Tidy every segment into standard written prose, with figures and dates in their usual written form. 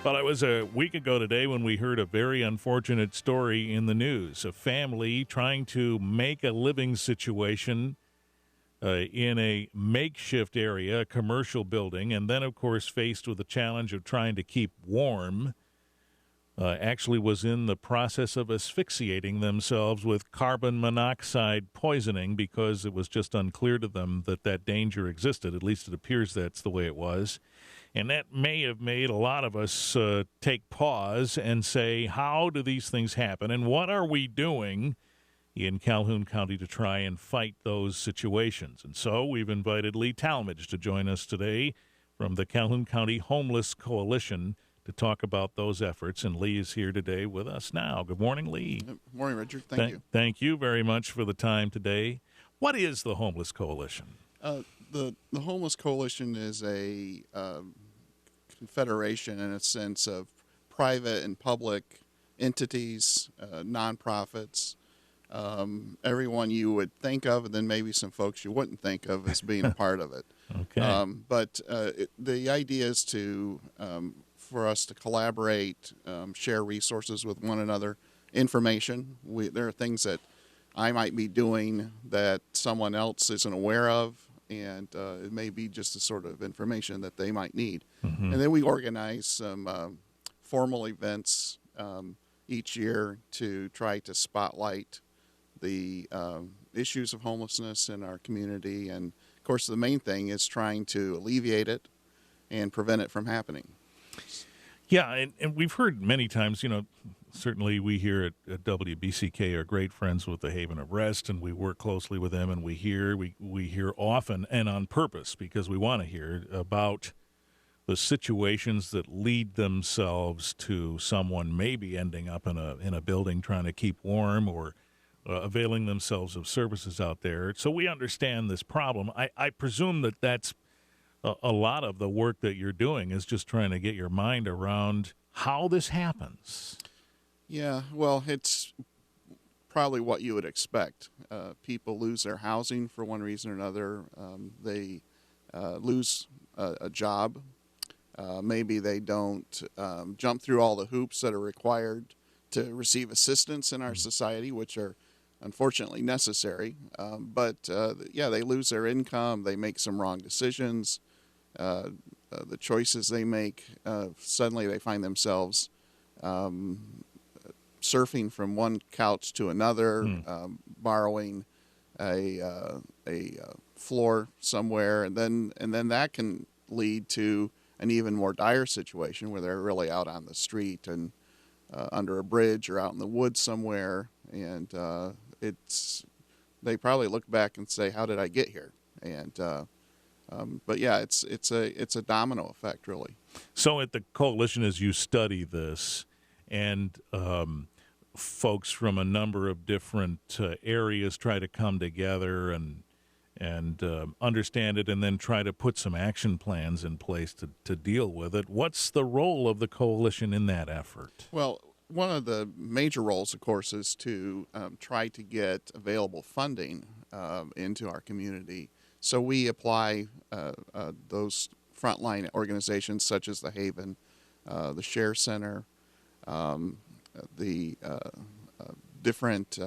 Well, it was a week ago today when we heard a very unfortunate story in the news. A family trying to make a living situation in a makeshift area, a commercial building, and then, of course, faced with the challenge of trying to keep warm, actually was in the process of asphyxiating themselves with carbon monoxide poisoning because it was just unclear to them that that danger existed. At least it appears that's the way it was. And that may have made a lot of us take pause and say, how do these things happen? And what are we doing in Calhoun County to try and fight those situations? And so we've invited Lee Talmage to join us today from the Calhoun County Homeless Coalition to talk about those efforts. And Lee is here today with us now. Good morning, Lee. Good morning, Richard. Thank you. Thank you very much for the time today. What is the Homeless Coalition? The Homeless Coalition is a confederation in a sense of private and public entities, nonprofits, everyone you would think of, and then maybe some folks you wouldn't think of as being a part of it. Okay. But the idea is to for us to collaborate, share resources with one another, information. There are things that I might be doing that someone else isn't aware of, and it may be just the sort of information that they might need. Mm-hmm. And then we organize some formal events each year to try to spotlight the issues of homelessness in our community. And, of course, the main thing is trying to alleviate it and prevent it from happening. Yeah, and we've heard many times, certainly we here at WBCK are great friends with the Haven of Rest, and we work closely with them, and we hear often and on purpose because we want to hear about the situations that lead themselves to someone maybe ending up in a building trying to keep warm or availing themselves of services out there. So we understand this problem. I presume that that's a lot of the work that you're doing is just trying to get your mind around how this happens. Yeah, well, it's probably what you would expect. People lose their housing for one reason or another. They lose a job. Maybe they don't jump through all the hoops that are required to receive assistance in our society, which are unfortunately necessary. But they lose their income. They make some wrong decisions. The choices they make, suddenly they find themselves surfing from one couch to another, borrowing a floor somewhere, and then that can lead to an even more dire situation where they're really out on the street and under a bridge or out in the woods somewhere, and they probably look back and say, "How did I get here?" And but yeah, it's a domino effect, really. So at the coalition, as you study this, and folks from a number of different areas try to come together and understand it, and then try to put some action plans in place to deal with it. What's the role of the coalition in that effort? Well, one of the major roles, of course, is to try to get available funding into our community. So we apply those frontline organizations such as the Haven, the Share Center, the different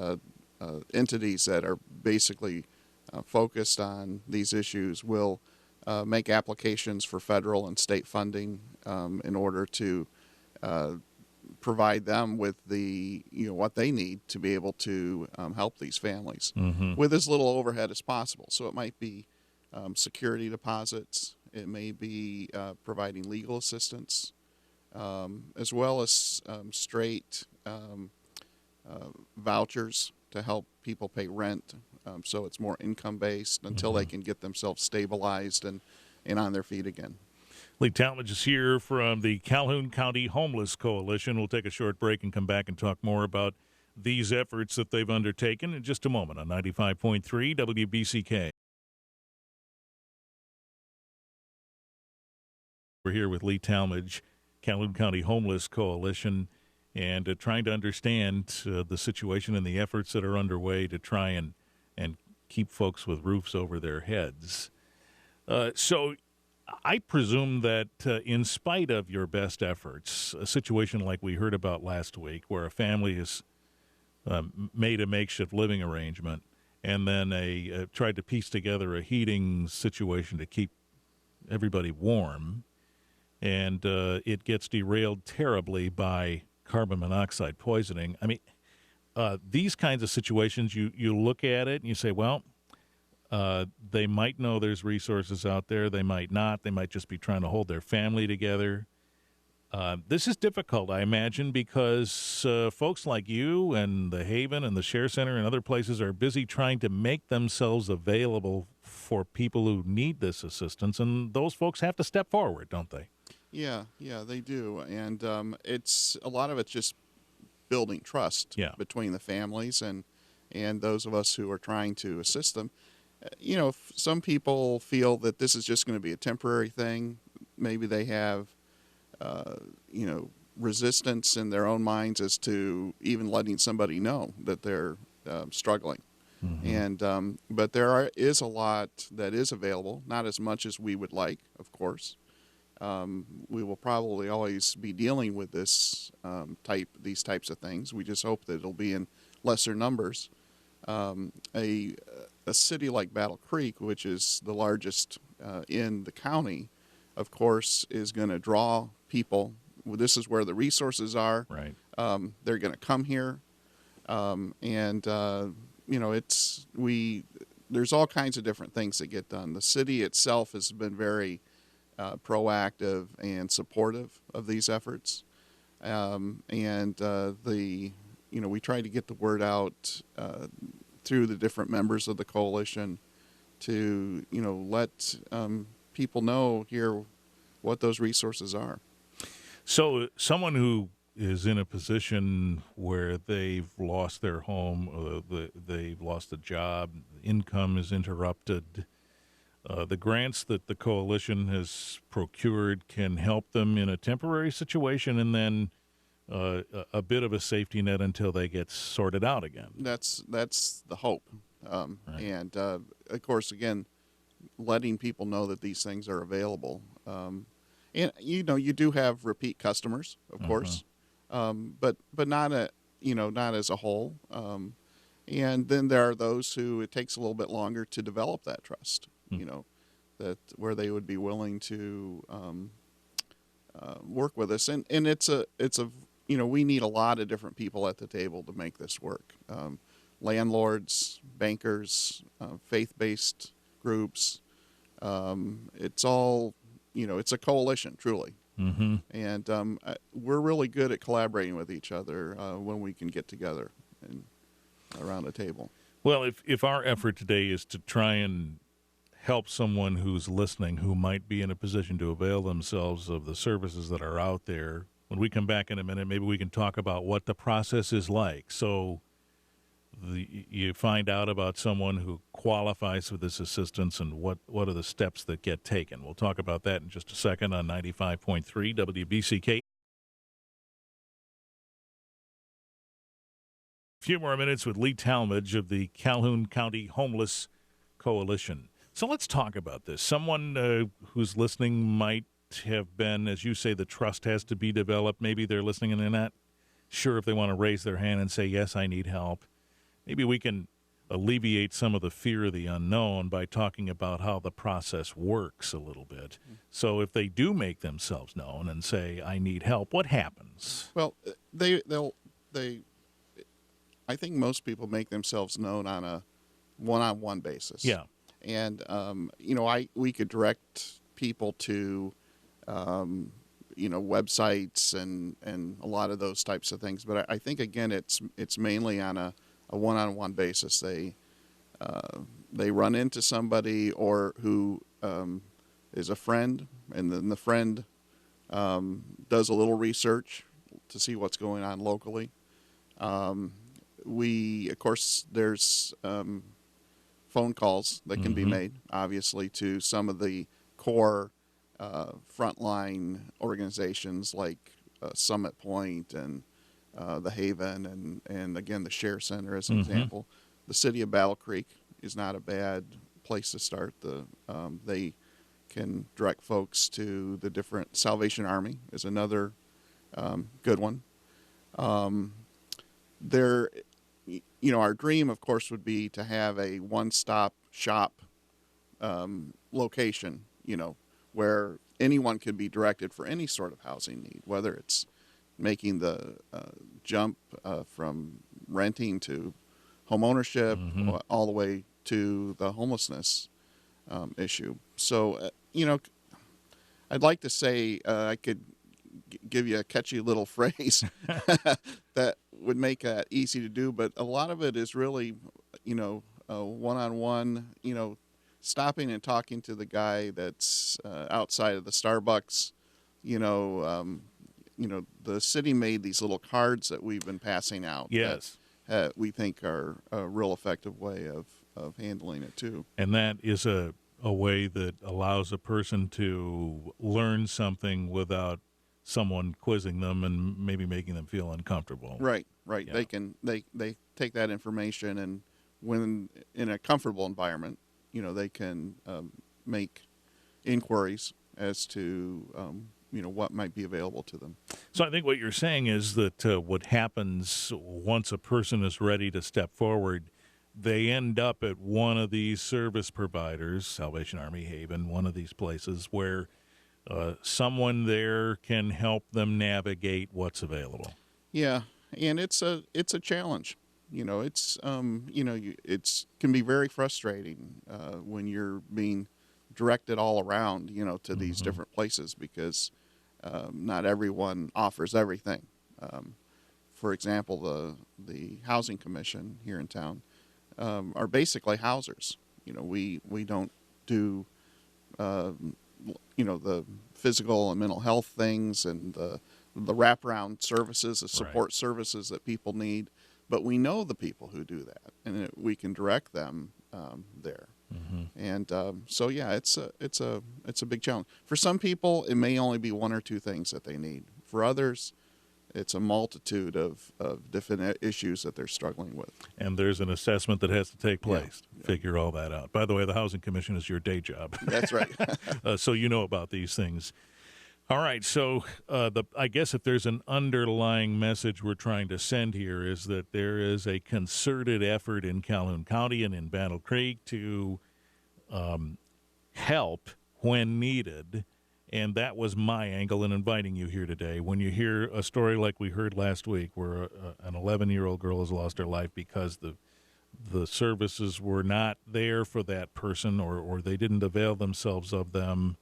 entities that are basically focused on these issues will make applications for federal and state funding in order to provide them with the what they need to be able to help these families with as little overhead as possible. So it might be security deposits, it may be providing legal assistance, as well as straight vouchers to help people pay rent, so it's more income-based until they can get themselves stabilized and on their feet again. Lee Talmage is here from the Calhoun County Homeless Coalition. We'll take a short break and come back and talk more about these efforts that they've undertaken in just a moment on 95.3 WBCK. We're here with Lee Talmage, Calhoun County Homeless Coalition, and trying to understand the situation and the efforts that are underway to try and keep folks with roofs over their heads. So I presume that in spite of your best efforts, a situation like we heard about last week, where a family has made a makeshift living arrangement and then tried to piece together a heating situation to keep everybody warm, and it gets derailed terribly by carbon monoxide poisoning. I mean, these kinds of situations, you look at it and you say, well, they might know there's resources out there. They might not. They might just be trying to hold their family together. This is difficult, I imagine, because folks like you and the Haven and the Share Center and other places are busy trying to make themselves available for people who need this assistance, and those folks have to step forward, don't they? Yeah, they do, and it's a lot of it's just building trust between the families and those of us who are trying to assist them. Some people feel that this is just going to be a temporary thing. Maybe they have, resistance in their own minds as to even letting somebody know that they're struggling. Mm-hmm. And but is a lot that is available, not as much as we would like, of course. We will probably always be dealing with these types of things. We just hope that it'll be in lesser numbers. A city like Battle Creek, which is the largest in the county, of course, is going to draw people. Well, this is where the resources are. Right. They're going to come here, there's all kinds of different things that get done. The city itself has been very proactive and supportive of these efforts, we try to get the word out through the different members of the coalition to let people know here what those resources are. So someone who is in a position where they've lost their home, they've lost a job, income is interrupted, the grants that the coalition has procured can help them in a temporary situation and then a bit of a safety net until they get sorted out again. That's the hope. Right. And, of course, again, letting people know that these things are available. And, you do have repeat customers, of course, but not not as a whole. And then there are those who it takes a little bit longer to develop that trust, that where they would be willing to work with us. And it's a we need a lot of different people at the table to make this work. Landlords, bankers, faith-based groups. It's all, it's a coalition, truly. Mm-hmm. And we're really good at collaborating with each other when we can get together and around a table. Well, if our effort today is to try and help someone who's listening who might be in a position to avail themselves of the services that are out there, when we come back in a minute, maybe we can talk about what the process is like. So you find out about someone who qualifies for this assistance and what are the steps that get taken. We'll talk about that in just a second on 95.3 WBCK. A few more minutes with Lee Talmage of the Calhoun County Homeless Coalition. So let's talk about this. Someone who's listening might have been, as you say, the trust has to be developed. Maybe they're listening and they're not sure if they want to raise their hand and say, yes, I need help. Maybe we can alleviate some of the fear of the unknown by talking about how the process works a little bit. So if they do make themselves known and say, I need help, what happens? Well, I think most people make themselves known on a one-on-one basis. Yeah. And, we could direct people to, websites and a lot of those types of things. But I think, again, it's mainly on a one-on-one basis. They run into somebody or who is a friend, and then the friend does a little research to see what's going on locally. Of course, there's phone calls that can be made, obviously, to some of the core frontline organizations like Summit Point and the Haven and again, the Share Center as an example. The city of Battle Creek is not a bad place to start. They can direct folks to the different Salvation Army is another good one. There, our dream, of course, would be to have a one-stop shop location, where anyone could be directed for any sort of housing need, whether it's making the jump from renting to home ownership, all the way to the homelessness issue. So, I'd like to say I could give you a catchy little phrase that would make that easy to do, but a lot of it is really, one-on-one, stopping and talking to the guy that's outside of the Starbucks. The city made these little cards that we've been passing out. Yes. That we think are a real effective way of handling it too. And that is a way that allows a person to learn something without someone quizzing them and maybe making them feel uncomfortable. Right. Yeah. They take that information, and when in a comfortable environment, they can make inquiries as to what might be available to them. So I think what you're saying is that what happens once a person is ready to step forward, they end up at one of these service providers, Salvation Army, Haven, one of these places where someone there can help them navigate what's available. Yeah, and it's a challenge. It's can be very frustrating when you're being directed all around, to these different places, because not everyone offers everything. For example, the Housing Commission here in town are basically housers. We don't do the physical and mental health things and the wraparound services, the support services that people need. But we know the people who do that, and we can direct them there. And so, yeah, it's a big challenge. For some people, it may only be one or two things that they need. For others, it's a multitude of different issues that they're struggling with. And there's an assessment that has to take place Yeah. to figure all that out. By the way, the Housing Commission is your day job. That's right. So you know about these things. All right, so I guess if there's an underlying message we're trying to send here is that there is a concerted effort in Calhoun County and in Battle Creek to help when needed, and that was my angle in inviting you here today. When you hear a story like we heard last week where an 11-year-old girl has lost her life because the services were not there for that person or they didn't avail themselves of them,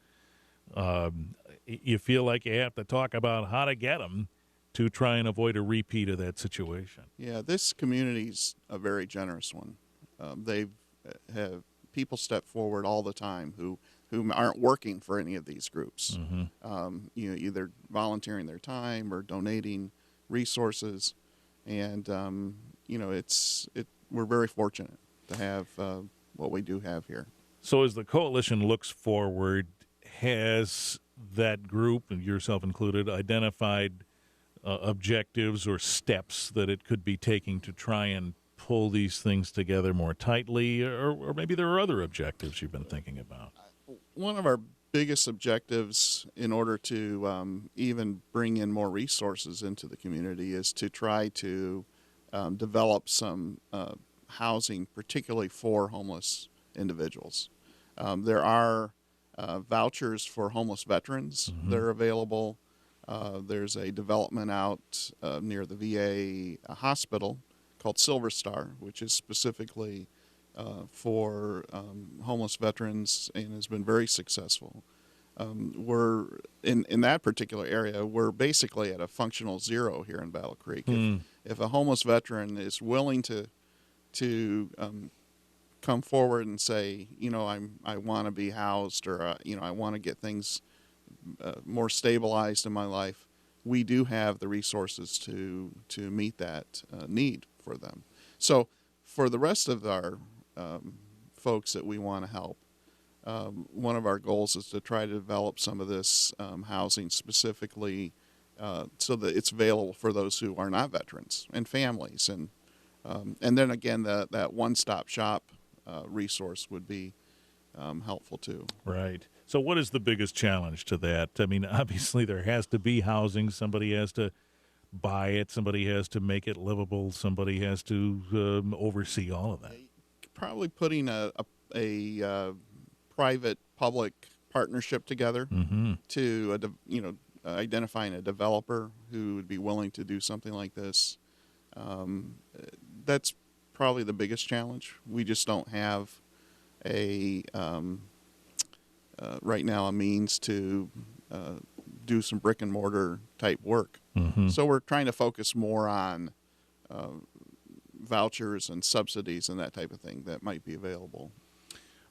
you feel like you have to talk about how to get them to try and avoid a repeat of that situation. Yeah, this community's a very generous one. They have people step forward all the time who aren't working for any of these groups. Either volunteering their time or donating resources, and we're very fortunate to have what we do have here. So as the coalition looks forward, has that group, and yourself included, identified objectives or steps that it could be taking to try and pull these things together more tightly, or maybe there are other objectives you've been thinking about? One of our biggest objectives in order to even bring in more resources into the community is to try to develop some housing, particularly for homeless individuals. There are vouchers for homeless veterans that are available. There's a development out near the VA hospital called Silver Star, which is specifically for homeless veterans and has been very successful. We're in that particular area, we're basically at a functional zero here in Battle Creek. If a homeless veteran is willing to come forward and say, I want to be housed, or I want to get things more stabilized in my life, we do have the resources to meet that need for them. So for the rest of our folks that we want to help, one of our goals is to try to develop some of this housing specifically so that it's available for those who are not veterans and families, and then again that one-stop shop resource would be helpful too. Right. So what is the biggest challenge to that? I mean, obviously there has to be housing. Somebody has to buy it. Somebody has to make it livable. Somebody has to oversee all of that. Probably putting a private-public partnership together to, identifying a developer who would be willing to do something like this. That's probably the biggest challenge. We just don't have right now a means to do some brick and mortar type work. So we're trying to focus more on vouchers and subsidies and that type of thing that might be available.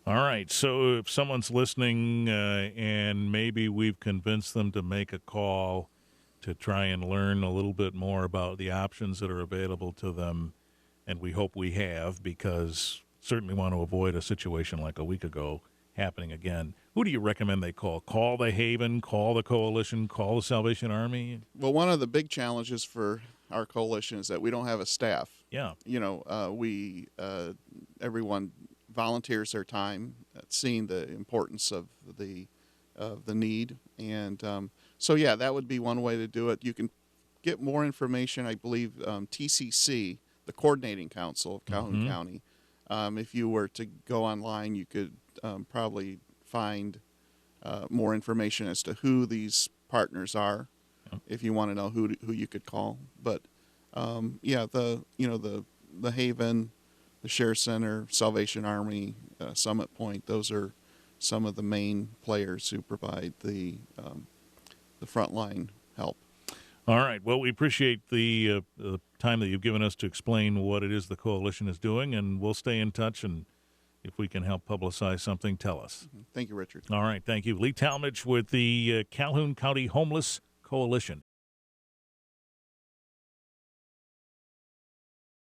All right. So if someone's listening and maybe we've convinced them to make a call to try and learn a little bit more about the options that are available to them, and we hope we have, because certainly want to avoid a situation like a week ago happening again. Who do you recommend they call? Call the Haven, call the Coalition, call the Salvation Army? Well, one of the big challenges for our coalition is that we don't have a staff. Yeah. Everyone volunteers their time, seeing the importance of the need. And so, yeah, that would be one way to do it. You can get more information, I believe, TCC, the Coordinating Council of Calhoun County. If you were to go online, you could probably find more information as to who these partners are, if you want to know who you could call. But the Haven, the Share Center, Salvation Army, Summit Point, those are some of the main players who provide the frontline help. All right. Well, we appreciate the time that you've given us to explain what it is the coalition is doing, and we'll stay in touch, and if we can help publicize something, tell us. Thank you, Richard. All right. Thank you. Lee Talmage with the Calhoun County Homeless Coalition.